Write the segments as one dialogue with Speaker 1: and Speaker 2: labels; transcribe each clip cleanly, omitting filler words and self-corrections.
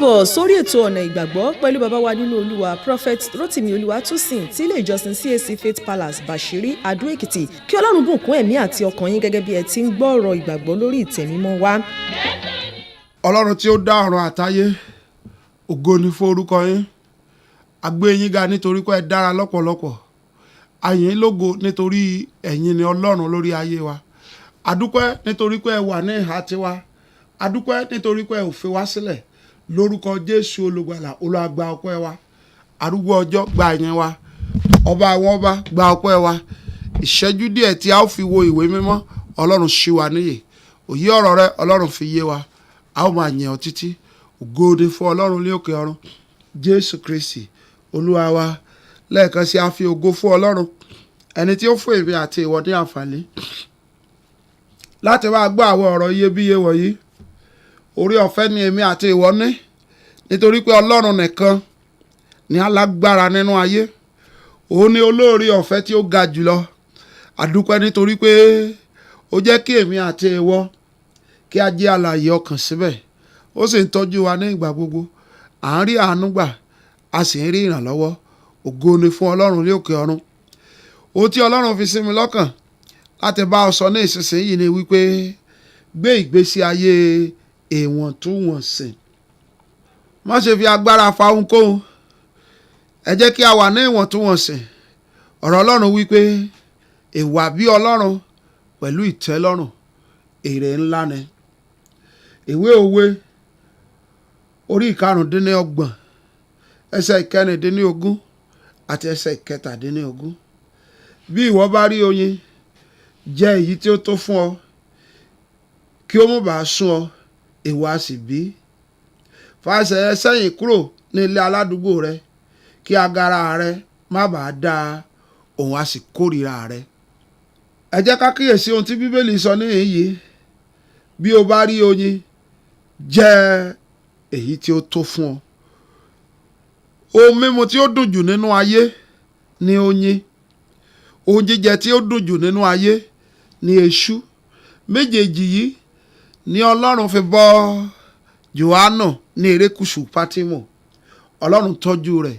Speaker 1: káàbọ̀ sórí ètò ọ̀nà ìgbàgbọ́ pẹ̀lú bàbá wa nínú olúwa prophet Rotimi Olúwatósìn tí ilé ìjọsìn CAC Faith Palace Bashiri Adó Èkìtì. Kí Ọlọ́run bùkún ẹ̀mí àti ọkàn yín gẹ́gẹ́ bí ẹ ti ń gbọ́ ọ̀rọ̀ ìgbàgbọ́ lórí ìtẹ̀mímọ́ wa.
Speaker 2: Ọlọ́run tí ó dá ọ̀run àtayé, ògo ni fún orúkọ yín. A gbé yín ga nítorí pé ẹ dára lọ́pọ̀lọpọ̀. A yìn yín lógo nítorí ẹ̀yin ni Ọlọ́run lórí ayé wa. A dúpẹ́ nítorí pé ẹ wà ní ìhà tiwa. A dúpẹ́ nítorí pé ẹ ò fi wá sílẹ̀. Lórúkọ Jésù olùgbàlà, Olúwa gba ọpẹ́ wa. Arúgbó ọjọ́ gba ìyìn wa. Ọba àwọn ọba gba ọpẹ́ wa. Ìṣẹ́jú díẹ̀ tí a ó fi wo ìwé mímọ́, Ọlọ́run ṣí wa níyè. Òye ọ̀rọ̀ rẹ Ọlọ́run fi yé wa. A ó máa yìn ọ́ títí. Ògo ni fún Ọlọ́run ní òkè ọ̀run. Jésù Kristi Olúwa wa. Lẹ́ẹ̀kan sí a fi ògo fún Ọlọ́run, ẹni tí ó fún èmi àti ìwọ ní àǹfààní láti máa gbọ́ àwọn ọ̀rọ̀ iyebíye wọ̀nyí. Orí ọ̀fẹ́ ni èmi àti ìwọ ní, nítorí pé Ọlọ́run nìkan ni alágbára nínú ayé. Òun ni olóore ọ̀fẹ́ tí ó ga jùlọ. A dúpẹ́ nítorí pé ó jẹ́ kí èmi àti ìwọ kí a jẹ́ alààyè ọkàn síbẹ̀. Ó sì ń tọ́jú wa ní ìgbà gbogbo. À ń rí àánú gbà, a sì ń rí ìrànlọ́wọ́. Ògo ni fún Ọlọ́run ní òkè ọ̀run. Ohun tí Ọlọ́run fi sí mi lọ́kàn láti bá ọ sọ ní ìsinsìnyí ni wípé gbé ìgbésí ayé ìwọ̀ntúnwọ̀nsì. Má ṣe fi agbára fa ohunkóhun. Ẹ jẹ́ kí a wà ní ìwọ̀ntúnwọ̀nsì. Ọ̀rọ̀ Ọlọ́run wípé ìwà bí Ọlọ́run pẹ̀lú ìtẹ́lọ́rùn èrè ńlá ni. Ìwé Òwe orí 25 ẹsẹ̀ 14 àti ẹsẹ̀ 17. Bí ìwọ bá rí oyin, jẹ èyí tí ó tó fún ọ, kí ó má bàa sún ọ, ìwọ a sì bí. Fa ẹsẹ̀ rẹ sẹ́yìn kúrò ní ilé aládùúgbò rẹ, kí agara rẹ má bàa dá, òun a sì kórìíra rẹ. Ẹ jẹ́ ká kíyèsí ohun tí Bíbélì sọ níhìn yìí. Bí o bá rí oyin, jẹ èyí tí ó tó fún ọ. Ohun mímu tí ó dùn jù nínú ayé ni oyin. Ohun jíjẹ tí ó dùn jù nínú ayé ni èṣù. Méjèèjì yìí ni Ọlọ́run fi bọ́ Jòhánù ní erékùṣù Pátímù. Ọlọ́run tọ́jú rẹ̀.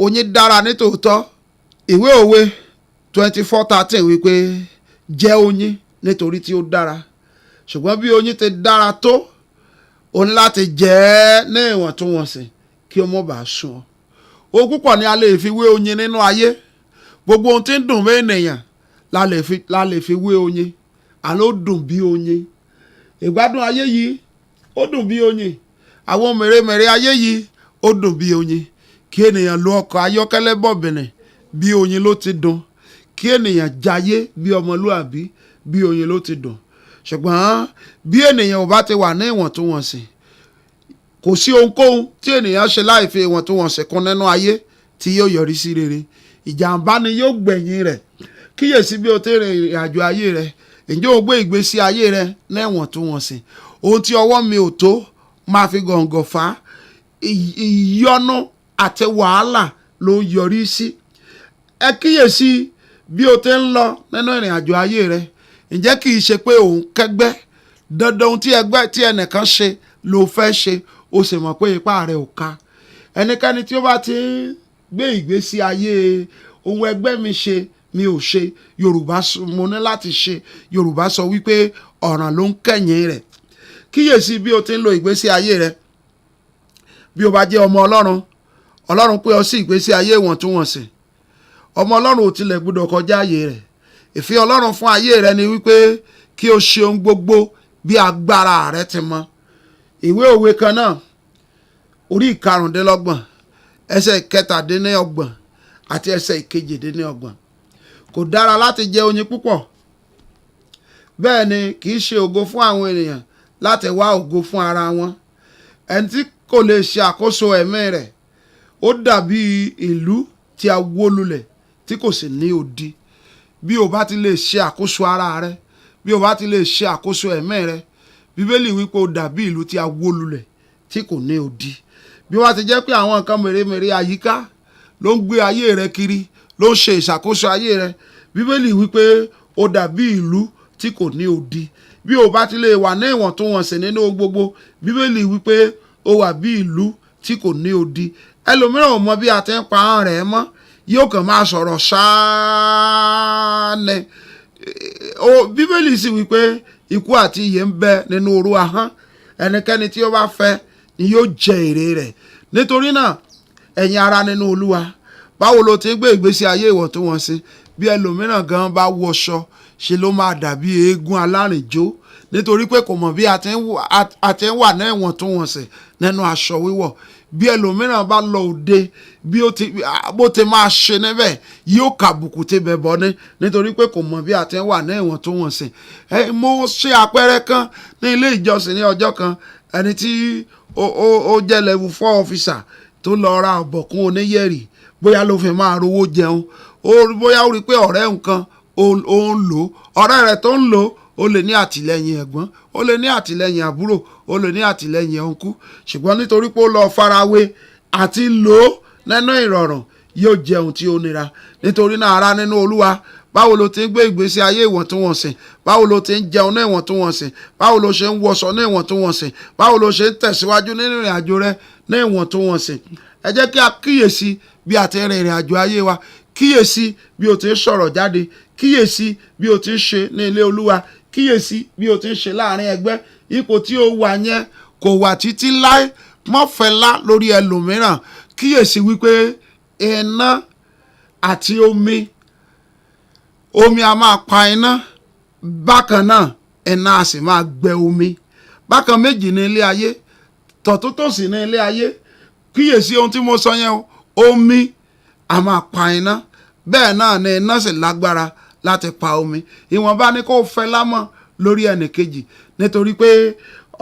Speaker 2: Oyin dára nítòótọ́. Ìwé Òwe 24:13 wípé jẹ oyin nítorí tí ó dára. Ṣùgbọ́n bí oyin ti dára tó, o ní láti jẹ ẹ́ ní ìwọ̀ntúnwọ̀nsì kí ó má bàa sún ọ. Ohun púpọ̀ ni a lè fi wé oyin nínú ayé. Gbogbo ohun tí ń dùn mọ́ ènìyàn la lè fi wé oyin. Àló dùn bí oyin. Ìgbádùn ayé yìí ó dùn bí oyin. Àwọn mèremère ayé yìí ó dùn bí oyin. Kí ènìyàn lo ọkọ̀ ayọ́kẹ́lẹ́ bọ̀bìnrin, bí oyin ló ti dùn. Kí ènìyàn jayé bí ọmọlúàbí, bí oyin ló ti dùn. Ṣùgbọ́n bí ènìyàn ò bá ti wà ní ìwọ̀ntúnwọ̀nsì, kò sí ohunkóhun tí ènìyàn ṣe láì fi ìwọ̀ntúnwọ̀nsì kún nínú ayé tí yóò yọrí sí rere. Ìjàmbá ni yóò gbẹ̀yìn rẹ̀. Kíyèsí bí o ti rìn ìrìn àjò ayé rẹ̀. Ǹjẹ́ o gbé ìgbésí ayé rẹ̀ ní ìwọ̀ntúnwọ̀nsì? Ohun tí ọwọ́ mi ò tó máa fi gọ̀ǹgọ̀ fà á. Ìyọnu àti wàhálà ló ń yọrí sí. Ẹ kíyèsí bí o ti ń lọ nínú ìrìn àjò ayé rẹ̀. Ǹjẹ́ kì í ṣe pé òun kẹ́gbẹ́? Dandan ohun tí ẹnìkan ṣe ló fẹ́ ṣe. O sì mọ̀ pé ipá rẹ̀ ò ká. Ẹnikẹ́ni tí ó bá ti ń gbé ìgbésí ayé ohun ẹgbẹ́ mi ṣe mi ò ṣe, Yorùbá mo ní láti ṣe. Yorùbá sọ wípé ọ̀ràn ló ń kẹ̀yìn rẹ̀. Kíyèsí bí o ti ń lo ìgbésí ayé rẹ̀. Bí o bá jẹ́ ọmọ Ọlọ́run, Ọlọ́run pè ọ sí ìgbésí ayé ìwọ̀ntúnwọ̀nsì. Ọmọ Ọlọ́run ò tilẹ̀ gbọdọ̀ kọjá ayé rẹ̀. Ìfẹ́ Ọlọ́run fún ayé rẹ̀ ni wípé kí o ṣe ohun gbogbo bí agbára rẹ̀ ti mọ. Ìwé Òwe kan náà orí 25 ẹsẹ̀ 27 àti ẹsẹ̀ 28. Kò dára láti jẹ oyin púpọ̀. Bẹ́ẹ̀ ni kì í ṣe ògo fún àwọn ènìyàn láti wá ògo fún ara wọn. Ẹni tí kò lè ṣe àkóso ẹ̀mí rẹ̀ ó dàbí ìlú tí a wó lulẹ̀ tí kò sì ní odi. Bí o bá ti lè ṣe àkóso ara rẹ, bí o bá ti lè ṣe àkóso ẹ̀mí rẹ, Bíbélì wípé o dàbí ìlú tí a wó lulẹ̀ tí kò ní odi. Bí wá ti jẹ́ pé àwọn nǹkan mèremère àyíká ló ń gbé ayé rẹ kiri, ló ń ṣe ìṣàkóso ayé rẹ, Bíbélì wípé o dàbí ìlú tí kò ní odi. Bí o bá ti lè wà ní ìwọ̀ntúnwọ̀nsì nínú gbogbo, Bíbélì wípé ó wà bí ìlú tí kò ní odi. Ẹlòmíràn ò mọ bí a ti ń pa ahọ́n rẹ̀ mọ́, yóò kàn máa sọ̀rọ̀ ṣáá ni. Bíbélì sì wípé ikú àti ìyè ń bẹ nínú oró ahọ́n, ẹnikẹ́ni tí ó bá fẹ́ ni yóò jẹ èrè rẹ̀. Nítorí náà ẹ̀yin ará nínú Olúwa, báwo lo ti ń gbé ìgbésí ayé ìwọ̀ntúnwọ̀nsì? Bí ẹlòmíràn gan bá wọṣọ, ṣe ló máa dàbí eégún alárìnjó, nítorí pé kò mọ̀ bí a ti ń wà ní ìwọ̀ntúnwọ̀nsì nínú aṣọ wíwọ̀. Bí ẹlòmíràn bá lọ òde, bó ti máa ṣe níbẹ̀ yóò kàbùkù ti bẹ̀ bọ́ ní, nítorí pé kò mọ̀ bí a ti ń wà ní ìwọ̀ntúnwọ̀nsì. Mo ṣe àpẹẹrẹ kan ní ilé ìjọsìn ní ọjọ́ kan, ẹni tí ó jẹ́ level 4 officer tó lọ ra ọ̀bọ̀kún oníyẹ̀rì, bóyá ló fi máa rówó jẹun, bóyá ó rí i pé ọ̀rẹ́ nǹkan ó ń lò, ọ̀rẹ́ rẹ̀ tó ń lò ó lè ní àtìlẹ́yìn ẹ̀gbọ́n, ó lè ní àtìlẹ́yìn àbúrò, ó lè ní àtìlẹ́yìn ọ̀nkú, ṣùgbọ́n nítorí pé ó lọ farawé àti lò ó nínú ìrọ̀rùn, yóò jẹ ohun tí ó nira. Nítorí náà ará nínú Olúwa, báwo lo ti ń gbé ìgbésí ayé ìwọ̀ntúnwọ̀nsì? Báwo lo ti ń jẹun ní ìwọ̀ntúnwọ̀nsì? Báwo lo ṣe ń wọṣọ ní ìwọ̀ntúnwọ̀nsì? Báwo lo ṣe ń tẹ̀síwájú nínú ìrìn àjò rẹ ní ìwọ̀ntúnwọ̀nsì? Ẹ jẹ́ kí a kíyèsí bí a ti ń rin ìrìn àjò ayé wa, kíyèsí bí o ti ń sọ̀rọ̀ jáde, kíyèsí bí o ti ń ṣe ní ilé Olúwa, kíyèsí bí o ti ń ṣe láàrin ẹgbẹ́. Ipò tí o wà yẹn kò wà títí láé, má fẹlá lórí ẹlòmíràn. Kíyèsí wípé iná àti omi a máa pa iná, bákan náà iná a sì máa gbẹ omi. Bákan méjì ní ilé ayé, tọ̀túntòsì ní ilé ayé. Kíyèsí ohun tí mo sọ yẹn o, omi a máa pa iná, bẹ́ẹ̀ náà ni iná sì lágbára láti pa omi. Ìwọ̀nba ni kó fẹ́ lámọ̀ lórí ẹnìkejì, nítorí pé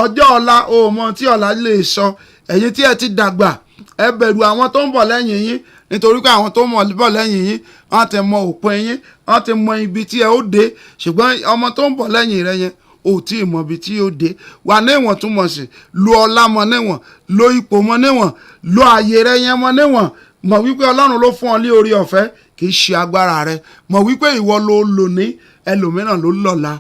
Speaker 2: ọjọ́ ọ̀la o mọ tí ọ̀la lè sọ. Ẹ̀yin tí ẹ ti dàgbà, ẹ bẹ̀rù àwọn tó ń bọ̀ lẹ́yìn yín, nítorí pé àwọn tó ń bọ̀ lẹ́yìn yín wọ́n ti mọ òpin yín, wọ́n ti mọ ibi tí ẹ ó dé, ṣùgbọ́n ọmọ tó ń bọ̀ lẹ́yìn rẹ yẹn ò tí ì mọ ibi tí ó dé. Wà ní ìwọ̀ntúnwọ̀nsì, lo ọlá mọ níwọ̀n, lo ipò mọ níwọ̀n, lo ààyè rẹ yẹn mọ níwọ̀n. Mọ̀ wípé Ọlọ́run ló fún ọ ní orí ọ̀fẹ́, kì í ṣe agbára rẹ. Mọ̀ wípé ìwọ ló lò ní, ẹlòmíràn ló lọ́la.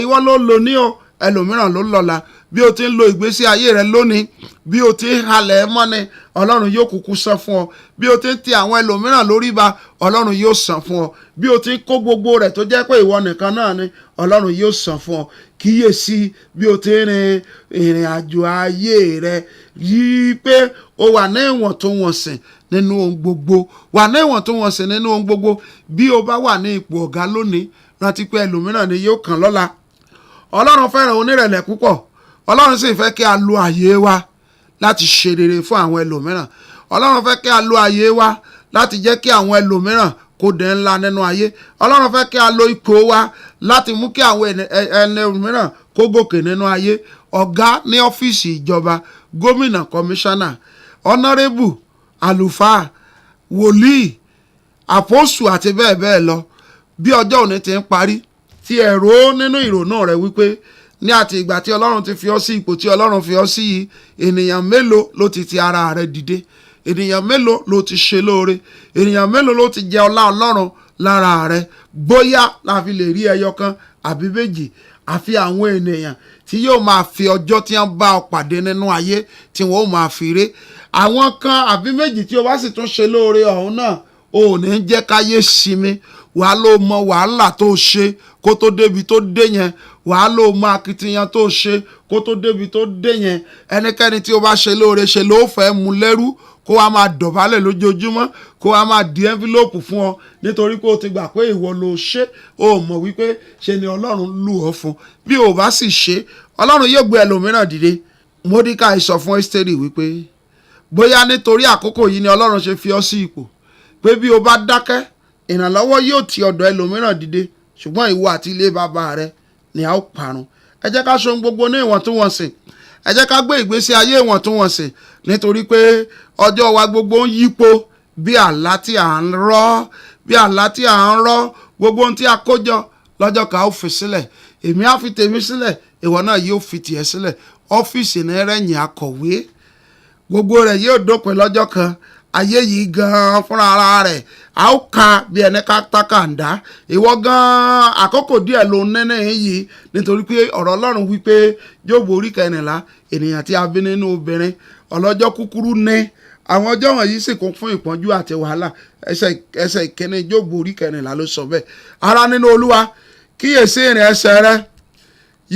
Speaker 2: Ìwọ ló lò ní o, ẹlòmíràn ló lọ́la. Bí o ti ń lo ìgbésí ayé rẹ lónìí, bí o ti ń halẹ̀ mọ́ni, Ọlọ́run yóò kúkú san fún ọ. Bí o ti ń ti àwọn ẹlòmíràn lórí ba, Ọlọ́run yóò san fún ọ. Bí o ti ń kó gbogbo rẹ̀ tó jẹ́ pé ìwọ nìkan náà ni, Ọlọ́run yóò san fún ọ. Kíyèsí bí o ti ń rin ìrìn àjò ayé rẹ, yí pé o wà ní ìwọ̀ntúnwọ̀nsì nínú ohun gbogbo. Wà ní ìwọ̀ntúnwọ̀nsì nínú ohun gbogbo. Bí o bá wà ní ipò ọ̀gá lónìí, rántí pé ẹlòmíràn ni yóò kàn lọ́la. Ọlọ́run fẹ́ràn onírẹ̀lẹ̀ púpọ̀. Ọlọ́run sì fẹ́ kí a lo ààyè wa láti ṣe rere fún àwọn ẹlòmíràn. Ọlọ́run fẹ́ kí a lo ààyè wa láti jẹ́ kí àwọn ẹlòmíràn kó dẹ̀ ńlá nínú ayé. Ọlọ́run fẹ́ kí a lo ipò wa láti mú kí àwọn ẹlòmíràn kó gòkè nínú ayé. Ọ̀gá ní ọ́fíìsì ìjọba, gómìnà, kọmíṣánná, ọ̀nàrẹ́bù, àlùfáà, wòlíì, àpọ́sù àti bẹ́ẹ̀ bẹ́ẹ̀ lọ. Bí ọjọ́ òní ti ń parí, tí ẹ̀rọ nínú ìrònú rẹ wípé ní àti ìgbà tí Ọlọ́run ti fi ọ́ sí ipò tí Ọlọ́run fi ọ́ sí yìí, ènìyàn mélòó ló ti ara rẹ dìde? Ènìyàn mélòó ló ti ṣe lóore? Ènìyàn mélòó ló ti jẹ ọlá Ọlọ́run lára rẹ? Bóyá la fi lè rí ẹyọ kan àbí méjì, àfi àwọn ènìyàn tí yóò máa fi ọjọ́ tí wọ́n bá ọ pàdé nínú ayé tí wọ́n ó máa fi ré. Àwọn kan àbí méjì tí o bá sì tún ṣe lóore ọ̀hún náà, ò ní jẹ́ káyé sinmi. Wàá ló mọ wàhálà tó ṣe kó tó débi tó dé yẹn. Wàá ló mọ akitiyan tó ṣe kó tó débi tó dé yẹn. Ẹnikẹ́ni tí o bá ṣe lóore, ṣe ló fẹ́ mú lẹ́rú, kó wá máa dọ̀bálẹ̀ lójoojúmọ́, kó wá máa di envelope fún ọ, nítorí pé o ti gbà pé ìwọ ló ṣe. O mọ̀ wípé ṣe ni Ọlọ́run lù ọ́ fún. Bí o bá sì ṣe, Ọlọ́run yóò gbé ẹlòmíràn dìde. Módíkáì sọ fún Ẹ́sítérì wípé bóyá nítorí àkókò yìí ni Ọlọ́run ṣe fi ọ́ sí ipò, pé bí o bá dákẹ́, ìrànlọ́wọ́ yóò ti ọ̀dọ̀ ẹlòmíràn dìde, ṣùgbọ́n ìwọ àti ilé bàbá rẹ ni a ó parun. Ẹ jẹ́ ká ṣe ohun gbogbo ní ìwọ̀ntúnwọ̀nsì. Ẹ jẹ́ ká gbé ìgbésí ayé ìwọ̀ntúnwọ̀nsì, nítorí pé ọjọ́ wa gbogbo ń yípo bí àlá tí à ń rọ́, gbogbo ohun tí a kó jọ lọ́jọ́ kan ó fi sílẹ̀. Èmi á fi tèmi sílẹ̀, ìwọ náà yóò fi tiẹ̀ sílẹ̀. Ọ́fíìsì ní rẹ̀yìn akọ̀wé, gbogbo rẹ̀ yóò dópin lọ́jọ́ kan. Ayé yìí gan-an fúnra ara rẹ̀ a ó ka bí ẹni ká tákàndá. Ìwọ gan-an àkókò díẹ̀ ló ń nẹ́nẹ́ yìí, nítorí pé ọ̀rọ̀ Ọlọ́run wípé Jóòbù orí 14, ènìyàn tí a bí nínú obìnrin ọlọ́jọ́ kúkúrú ní àwọn ọjọ́ wọ̀nyí sì kún fún ìpọ́njú àti wàhálà. ẹsẹ̀ ìkíní Jóòbù orí 14 ló sọ bẹ́ẹ̀. ará nínú Olúwa, kíyèsí ìrìn ẹsẹ̀ rẹ,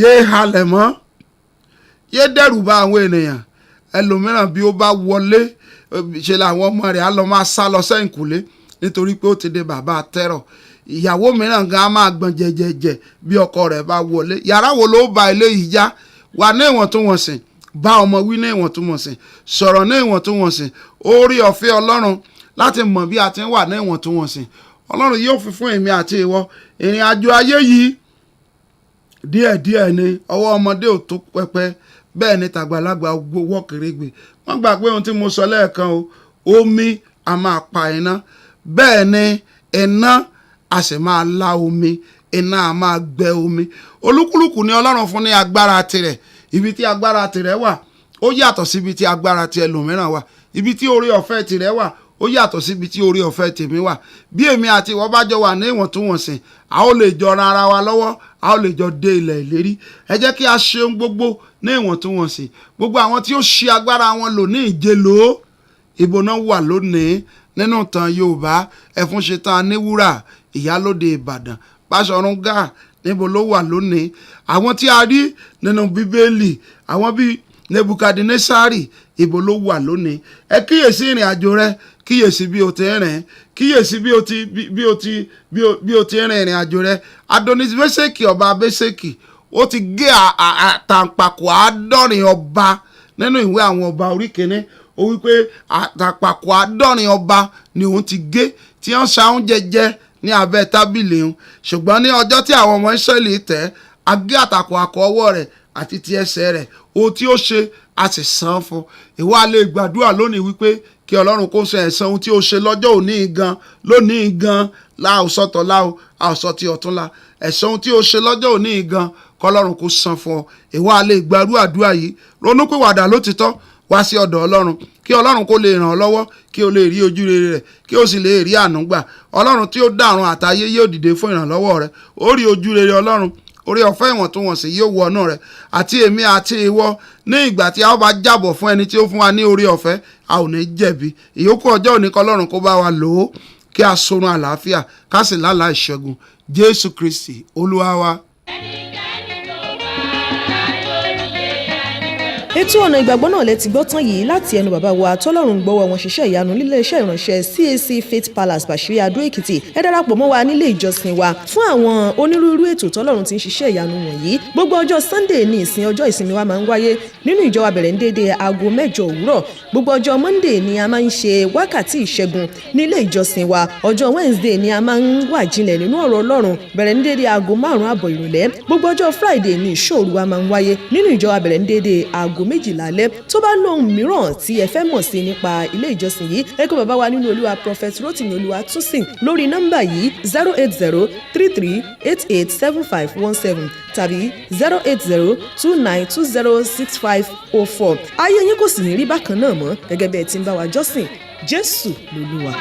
Speaker 2: yéé halẹ̀ mọ́, yéé dẹ́rù bà àwọn ènìyàn. ẹlòmíràn bí ó bá wọlé ṣe làwọn ọmọ rẹ̀ á lọ máa sá lọ sẹ́yìnkùlé nítorí pé ó ti di bàbá tẹ́rọ̀. ìyàwó mìíràn gan á máa gbọ̀n jẹjẹjẹ bí ọkọ rẹ̀ bá wọlé. yàrá wo ló ba eléyìí já? wà ní ìwọ̀ntúnwọ̀nsì, bá ọmọ wí ní ìwọ̀ntúnwọ̀nsì, sọ̀rọ̀ ní ìwọ̀ntúnwọ̀nsì. orí ọ̀fẹ́ Ọlọ́run láti mọ̀ bí a ti ń wà ní ìwọ̀ntúnwọ̀nsì Ọlọ́run yóò fi fún èmi àti ìwọ. ìrìn àjò ayé yìí díẹ̀díẹ̀ ni, ọwọ́ ọmọdé ò tó pẹpẹ, bẹ́ẹ̀ ni tàgbàlagbà wọ́ kèrègbè. wọ́n gbà pé ohun tí mo sọ lẹ́ẹ̀kan o, omi a máa pa iná, bẹ́ẹ̀ ni iná a sì máa la omi, iná a máa gbẹ omi. olúkúlùkù ni Ọlọ́run fún ní agbára tirẹ̀. ibi tí agbára tirẹ̀ wà ó yàtọ̀ sí ibi tí agbára ti ẹlòmíràn wà. ibi tí oore ọ̀fẹ́ tirẹ̀ wà ó yàtọ̀ síbi tí oore ọ̀fẹ́ tèmi wà. bí èmi àti ìwọ bá jọ wà ní ìwọ̀ntúnwọ̀nsì, a ó lè jọ ran ara wa lọ́wọ́, a ó lè jọ dé ilẹ̀ ìlérí. ẹ jẹ́ kí a ṣe ohun gbogbo ní ìwọ̀ntúnwọ̀nsì. gbogbo àwọn tí ó ṣe agbára wọn lò ní ìjẹlò, ibo náà wà lónìí nínú ìtàn Yorùbá. Ẹfúnṣetán Aníwúrà, Ìyálóde Ìbàdàn, Báṣọ̀run Gáà, níbo ló wà lónìí? àwọn tí a rí nínú Bíbélì, àwọn bíi Nebukadnesari, ibo ló wà lónìí? ẹ kíyèsí ìrìn àjò rẹ, kíyèsí bí o ti rìn, kíyèsí bí o ti rìn ìrìn àjò rẹ. Adonismeseki ọba Abeseki, ó ti gé àtàǹpàkò 70 ọba nínú ìwé àwọn ọba orí 1. ó wípé àtàǹpàkò 70 ọba ni òun ti gé, tí wọ́n ṣa oúnjẹ jẹ ní abẹ́ tábìlì òun. ṣùgbọ́n ní ọjọ́ tí àwọn ọmọ Ísírẹ́lì tẹ̀, a gé àtàǹpàkò ọwọ́ rẹ̀ àti ti ẹsẹ̀ rẹ̀. ohun tí ó ṣe a sì san fún. ìwọ a lè gbàdúrà lónìí wípé kí Ọlọ́run kó san ẹ̀san ohun tí ó ṣe lọ́jọ́ òní gan, lónìí gan, láòsọ̀tọ̀ àòsọ̀ ti ọ̀túnla. ẹ̀san ohun tí ó ṣe lọ́jọ́ òní gan, kọ́lọ́run kó san fún ọ. ìwọ a lè gbàdú àdúrà yìí, ronúpìwàdà lótìtọ́, wá sí ọ̀dọ̀ Ọlọ́run kí Ọlọ́run kó lè ràn ọ́ lọ́wọ́, kí o lè rí ojú rere rẹ̀, kí o sì lè rí àánú gbà. Ọlọ́run tí ó dá ọ̀run àtayé yóò dìde fún ìrànlọ́wọ́ rẹ. ó rí ojú rere Ọlọ́run, orí ọ̀fẹ́ ìwọ̀ntúnwọ̀nsì yóò wọ ọ̀nà rẹ̀. àti èmi àti ìwọ, ní ìgbà tí a ó bá jábọ̀ fún ẹni tí ó fún wa ní orí ọ̀fẹ́, a ò ní jẹ̀bi. ìyókù ọjọ́ òní kọ́ Ọlọ́run kó bá wa lò ó, kí a sorun àlàáfíà, ká sì lálàá ìṣẹ́gun. Jésù Kristi Olúwa wa.
Speaker 1: ètò ọ̀nà ìgbàgbọ́ náà lẹ ti gbọ́ tán yìí láti ẹnu bàbá wa tọ́lọ́run gbọ́wọ́ wọn ṣiṣẹ́ ìyanu nílé iṣẹ́ ìránṣẹ́ CAC Faith Palace Bàṣírí Adó Èkìtì. ẹ darapọ̀ mọ́ wa nílé ìjọsìn wa fún àwọn onírúurú ètò tọ́lọ́run ti ń ṣiṣẹ́ ìyanu wọ̀nyí. gbogbo ọjọ́ Sunday ní ìsìn ọjọ́ ìsinmi wa máa ń wáyé nínú ìjọ wa bẹ̀rẹ̀ ní dédé aago 9 òwúrọ̀. gbogbo ọjọ́ Monday ni a máa ń ṣe wákàtí ìṣẹ́gun nílé ìjọsìn wa. ọjọ́ Wednesday ni a máa ń wà jinlẹ̀ nínú ọ̀rọ̀ Ọlọ́run bẹ̀rẹ̀ ní dédé aago 5 àbọ̀ ìrọ̀lẹ́. gbogbo ọjọ́ Friday ni ìṣòro wa máa ń wáyé nínú ìjọ wa bẹ̀rẹ̀ ní dédé aago 12 alẹ́. tó bá lóhun mìíràn tí ẹ fẹ́ mọ̀ sí nípa ilé ìjọsìn yìí, ẹ kọ bàbá wa nínú Olúwa Prophet Rótìmí Olúwatúnsìn lórí nọ́mbà yìí 08033887517 tàbí 08029206504. ayé yín kò sì ní rí bákan náà mọ́ gẹ́gẹ́ bí ẹ ti ń bá wa jọ́sìn. Jésù lolúwa.